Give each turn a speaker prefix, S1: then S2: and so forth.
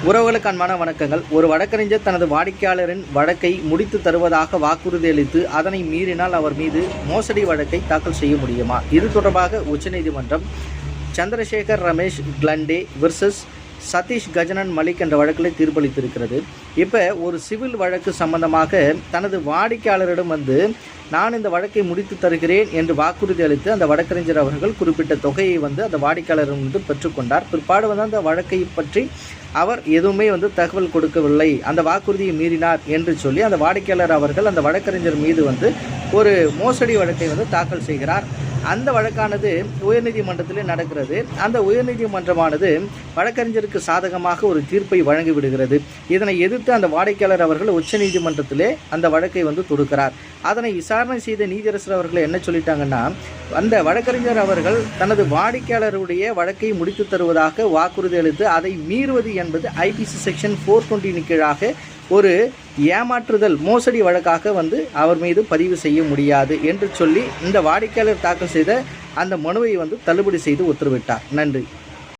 S1: உறவுகளுக்கு அன்பான வணக்கங்கள். ஒரு வழக்கறிஞர் தனது வாடிக்கையாளரின் வழக்கை முடித்து தருவதாக வாக்குறுதி அளித்து அதனை மீறினால் அவர் மீது மோசடி வழக்கை தாக்கல் செய்ய முடியுமா? இது தொடர்பாக உச்சநீதிமன்றம் சந்திரசேகர் ரமேஷ் கிளண்டே வெர்சஸ் சதீஷ் கஜனன் மலிக் என்ற வழக்கில் தீர்ப்பளித்திருக்கிறது. இப்போ ஒரு சிவில் வழக்கு சம்பந்தமாக தனது வாடிக்கையாளரிடம் நான் இந்த வழக்கை முடித்து தருகிறேன் என்று வாக்குறுதி அளித்து அந்த வழக்கறிஞர் அவர்கள் குறிப்பிட்ட தொகையை அந்த வாடிக்கையாளரிடம் பெற்றுக்கொண்டார். பிற்பாடு அந்த வழக்கை பற்றி அவர் எதுவுமே தகவல் கொடுக்கவில்லை, அந்த வாக்குறுதியை மீறினார் என்று சொல்லி அந்த வாடிக்கையாளர் அவர்கள் அந்த வழக்கறிஞர் மீது ஒரு மோசடி வழக்கை தாக்கல் செய்கிறார். அந்த வழக்கானது உயர்நீதிமன்றத்திலே நடக்கிறது. அந்த உயர்நீதிமன்றமானது வழக்கறிஞருக்கு சாதகமாக ஒரு தீர்ப்பை வழங்கிவிடுகிறது. இதனை எதிர்த்து அந்த வாடிக்கையாளர் அவர்கள் உச்சநீதிமன்றத்திலே அந்த வழக்கை தொடுக்கிறார். அதனை விசாரணை செய்த நீதியரசர் அவர்கள் என்ன சொல்லிட்டாங்கன்னா, அந்த வழக்கறிஞர் அவர்கள் தனது வாடிக்கையாளருடைய வழக்கை முடித்து தருவதாக வாக்குறுதி அளித்து அதை மீறுவது என்பது ஐபிசி செக்ஷன் 420 கீழாக ஒரு ஏமாற்றுதல் மோசடி வழக்காக அவர் மீது பதிவு செய்ய முடியாது என்று சொல்லி இந்த வாடிக்கையாளர் தாக்கல் செய்த அந்த மனுவை தள்ளுபடி செய்து உத்தரவிட்டார். நன்றி.